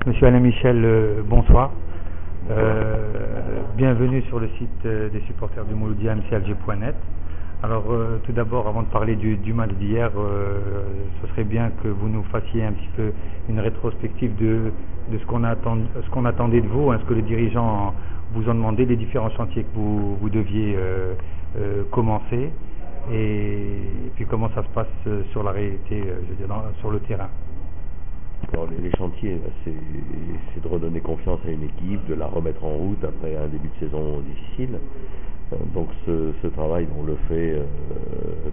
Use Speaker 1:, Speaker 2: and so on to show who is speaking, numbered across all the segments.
Speaker 1: Monsieur Alain Michel, bonsoir. Bienvenue sur le site des supporters du Mouloudia, mcalg.net. Alors tout d'abord, avant de parler du match d'hier, ce serait bien que vous nous fassiez un petit peu une rétrospective de ce qu'on attendait de vous, ce que les dirigeants vous ont demandé, les différents chantiers que vous deviez commencer, et puis comment ça se passe sur la réalité, je veux dire, sur le terrain.
Speaker 2: Alors, les chantiers, c'est de redonner confiance à une équipe, de la remettre en route après un début de saison difficile. Donc ce travail, on le fait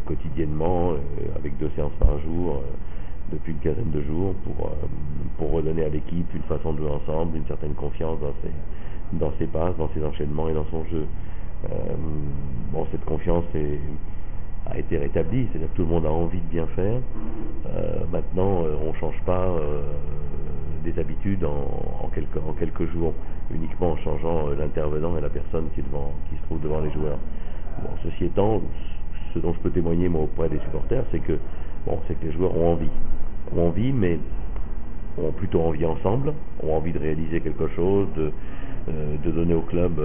Speaker 2: quotidiennement, avec 2 séances par jour, depuis une quinzaine de jours, pour redonner à l'équipe une façon de jouer ensemble, une certaine confiance dans ses passes, dans ses enchaînements et dans son jeu. Cette confiance a été rétablie, c'est-à-dire que tout le monde a envie de bien faire. Maintenant, on ne change pas des habitudes en quelques jours, uniquement en changeant l'intervenant et la personne qui se trouve devant les joueurs. Ceci étant, ce dont je peux témoigner moi auprès des supporters, c'est que les joueurs ont envie, mais ont plutôt envie ensemble, ont envie de réaliser quelque chose, de donner au club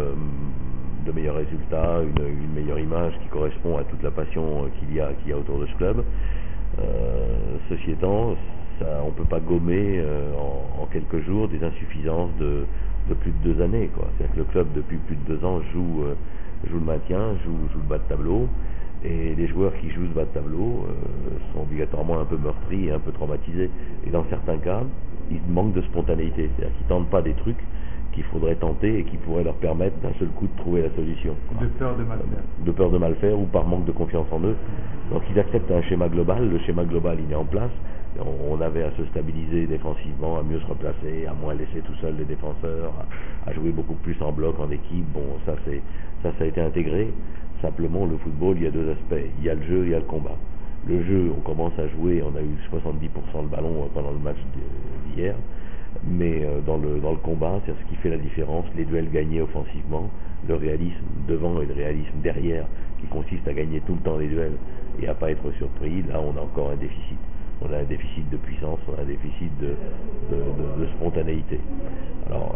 Speaker 2: de meilleurs résultats, une meilleure image qui correspond à toute la passion qu'il y a autour de ce club. Ceci étant, on ne peut pas gommer en quelques jours des insuffisances de plus de 2 années, quoi. C'est-à-dire que le club, depuis plus de 2 ans, joue le maintien, joue le bas de tableau, et les joueurs qui jouent ce bas de tableau sont obligatoirement un peu meurtris et un peu traumatisés. Et dans certains cas, ils manquent de spontanéité, c'est-à-dire qu'ils ne tentent pas des trucs qu'il faudrait tenter et qui pourraient leur permettre d'un seul coup de trouver la solution.
Speaker 1: De peur de mal faire.
Speaker 2: De peur de mal faire ou par manque de confiance en eux. Donc ils acceptent un schéma global, le schéma global il est en place, on avait à se stabiliser défensivement, à mieux se replacer, à moins laisser tout seul les défenseurs, à jouer beaucoup plus en bloc, en équipe. Ça a été intégré. Simplement le football, il y a 2 aspects, il y a le jeu, il y a le combat. Le jeu, on commence à jouer, on a eu 70% de ballon pendant le match d'hier. Mais dans le combat, c'est ce qui fait la différence, les duels gagnés offensivement, le réalisme devant et le réalisme derrière, qui consiste à gagner tout le temps les duels et à pas être surpris. Là, on a encore un déficit. On a un déficit de puissance, on a un déficit de spontanéité. Alors,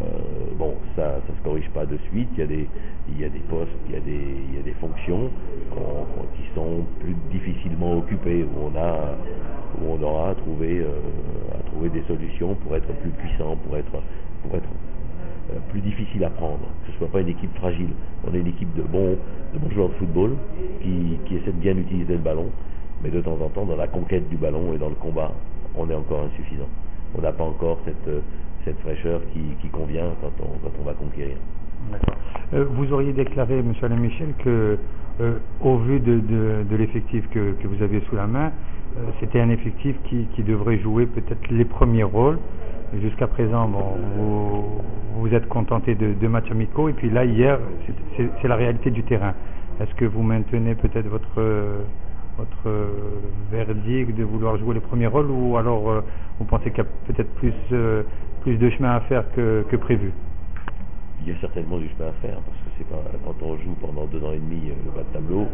Speaker 2: ça se corrige pas de suite. Il y a des postes, il y a des fonctions qui sont plus difficilement occupées, où on aura à trouver des solutions pour être plus puissant, pour être plus difficile à prendre, que ce soit pas une équipe fragile. On est une équipe de bons joueurs de football qui essaient de bien utiliser le ballon, mais de temps en temps, dans la conquête du ballon et dans le combat, on est encore insuffisant. On n'a pas encore cette fraîcheur qui convient quand on va conquérir.
Speaker 1: D'accord. Vous auriez déclaré, M. Alain Michel, que au vu de l'effectif que vous avez sous la main, c'était un effectif qui devrait jouer peut-être les premiers rôles. Jusqu'à présent, vous vous êtes contenté de 2 matchs amicaux, et puis là, hier, c'est la réalité du terrain. Est-ce que vous maintenez peut-être votre verdict de vouloir jouer les premiers rôles, ou alors vous pensez qu'il y a peut-être plus de chemin à faire que prévu?
Speaker 2: Il y a certainement du chemin à faire, parce que c'est pas, quand on joue pendant 2 ans et demi le bas de tableau,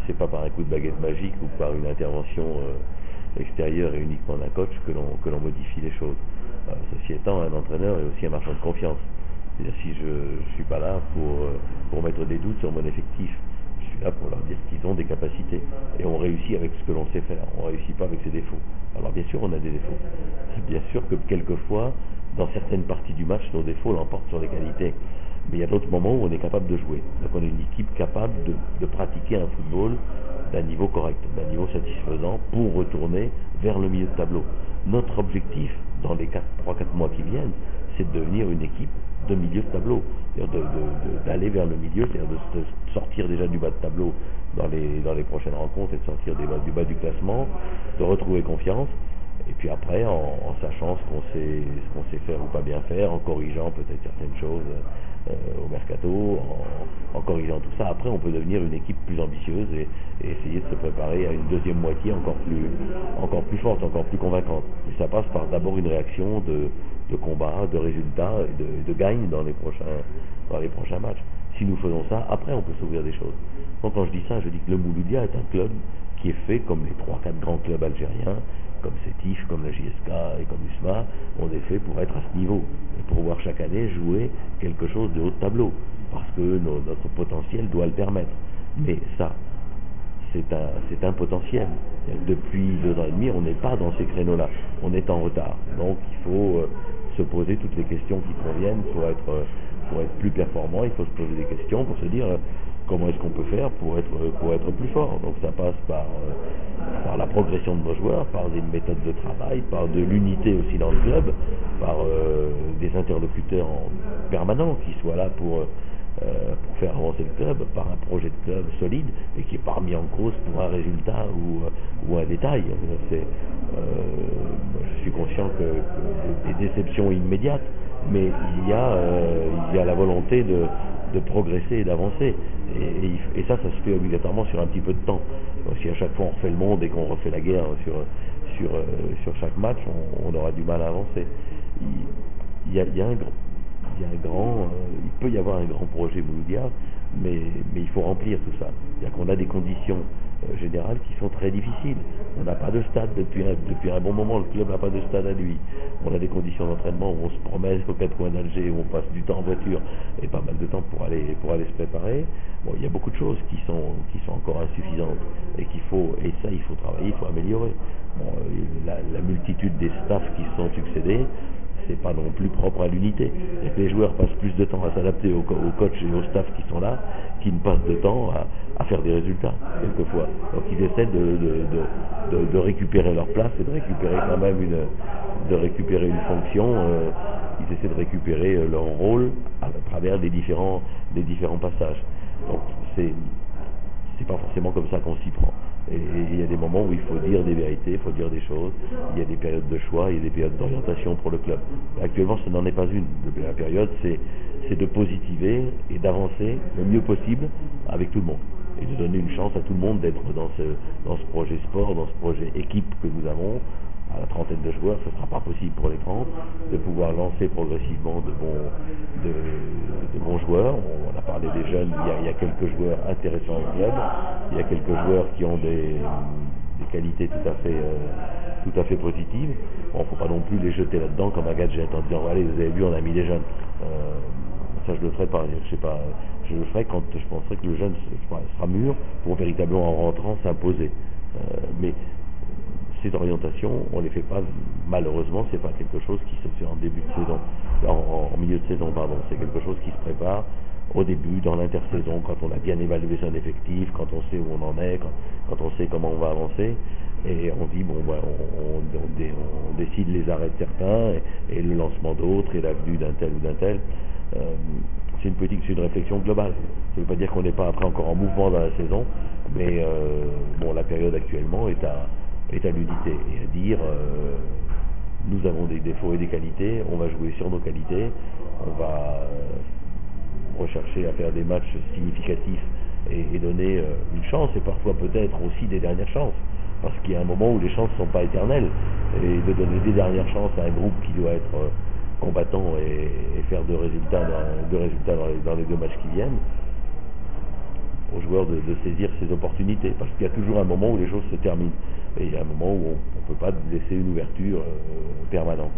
Speaker 2: c'est pas par un coup de baguette magique ou par une intervention extérieure et uniquement d'un coach que l'on modifie les choses. Ceci étant, un entraîneur est aussi un marchand de confiance. C'est-à-dire, si je suis pas là pour mettre des doutes sur mon effectif, je suis là pour leur dire qu'ils ont des capacités, et on réussit avec ce que l'on sait faire, on réussit pas avec ses défauts. Alors bien sûr on a des défauts, bien sûr que quelquefois dans certaines parties du match nos défauts l'emportent sur les qualités, mais il y a d'autres moments où on est capable de jouer. Donc on est une équipe capable de pratiquer un football d'un niveau correct, d'un niveau satisfaisant, pour retourner vers le milieu de tableau. Notre objectif dans les 3-4 mois qui viennent, c'est de devenir une équipe de milieu de tableau, c'est-à-dire d'aller vers le milieu, c'est-à-dire de sortir déjà du bas de tableau dans les prochaines rencontres, et de sortir du bas du classement, de retrouver confiance, et puis après en sachant ce qu'on sait faire ou pas bien faire, en corrigeant peut-être certaines choses au mercato, en corrigeant tout ça. Après on peut devenir une équipe plus ambitieuse et essayer de se préparer à une deuxième moitié encore plus forte, encore plus convaincante. Et ça passe par d'abord une réaction de combat, de résultats et de gagne dans les prochains matchs. Si nous faisons ça, après on peut s'ouvrir des choses. Donc quand je dis ça, je dis que le Mouloudia est un club qui est fait comme les 3-4 grands clubs algériens, comme Sétif, comme la JSK et comme USMA. on est fait pour être à ce niveau et pour pouvoir chaque année jouer quelque chose de haut de tableau, parce que notre potentiel doit le permettre. Mais ça, c'est un potentiel. Depuis 2 ans et demi, on n'est pas dans ces créneaux-là, on est en retard. Donc il faut se poser toutes les questions qui conviennent pour être plus performant. Il faut se poser des questions pour se dire comment est-ce qu'on peut faire pour être plus fort. Donc ça passe par la progression de nos joueurs, par des méthodes de travail, par de l'unité aussi dans le club, par des interlocuteurs permanents qui soient là pour faire avancer le club, par un projet de club solide et qui n'est pas remis en cause pour un résultat ou un détail. Je suis conscient que des déceptions immédiates, mais il y a la volonté de progresser et d'avancer. Et ça se fait obligatoirement sur un petit peu de temps. Donc, si à chaque fois on refait le monde et qu'on refait la guerre sur chaque match, on aura du mal à avancer. Il peut y avoir un grand projet Mouloudia, mais il faut remplir tout ça. C'est-à-dire qu'on a des conditions générales qui sont très difficiles. On n'a pas de stade depuis un bon moment, le club n'a pas de stade à lui. On a des conditions d'entraînement où on se promène aux 4 coins d'Alger, où on passe du temps en voiture et pas mal de temps pour aller se préparer. Bon, il y a beaucoup de choses qui sont encore insuffisantes et il faut travailler, il faut améliorer. Bon, la multitude des staffs qui se sont succédés, c'est pas non plus propre à l'unité. Les joueurs passent plus de temps à s'adapter aux coachs et aux staffs qui sont là, qu'ils ne passent de temps à faire des résultats, quelquefois. Donc ils essaient de récupérer leur place et de récupérer quand même une fonction, ils essaient de récupérer leur rôle à travers des différents passages. Donc c'est pas forcément comme ça qu'on s'y prend. Et il y a des moments où il faut dire des vérités, il faut dire des choses, il y a des périodes de choix, il y a des périodes d'orientation pour le club. Actuellement, ce n'en est pas une. La période, c'est de positiver et d'avancer le mieux possible avec tout le monde. Et de donner une chance à tout le monde d'être dans ce projet sport, dans ce projet équipe que nous avons. À la trentaine de joueurs, ce ne sera pas possible pour les 30, de pouvoir lancer progressivement de bons joueurs. On a parlé des jeunes, il y a quelques joueurs intéressants au club, il y a quelques joueurs qui ont des qualités tout à fait positives. Bon, il ne faut pas non plus les jeter là-dedans comme un gadget en disant allez, vous avez vu, on a mis des jeunes. Ça, je ne le ferai pas. Je le ferai quand je penserai que le jeune sera mûr pour véritablement en rentrant s'imposer. Mais ces orientations, on ne les fait pas, malheureusement, c'est pas quelque chose qui se fait en début de saison, en milieu de saison, pardon. C'est quelque chose qui se prépare au début, dans l'intersaison, quand on a bien évalué son effectif, quand on sait où on en est, quand on sait comment on va avancer, et on dit, bon, ben, on décide les arrêts de certains, et le lancement d'autres, et l'avenue d'un tel ou d'un tel. C'est une politique, c'est une réflexion globale. Ça ne veut pas dire qu'on n'est pas après encore en mouvement dans la saison, mais la période actuellement est à l'unité et à dire nous avons des défauts et des qualités, on va jouer sur nos qualités, on va rechercher à faire des matchs significatifs et donner une chance, et parfois peut-être aussi des dernières chances, parce qu'il y a un moment où les chances ne sont pas éternelles, et de donner des dernières chances à un groupe qui doit être combattant et faire de résultats dans les 2 matchs qui viennent, aux joueurs de saisir ces opportunités, parce qu'il y a toujours un moment où les choses se terminent, et il y a un moment où on ne peut pas laisser une ouverture permanente.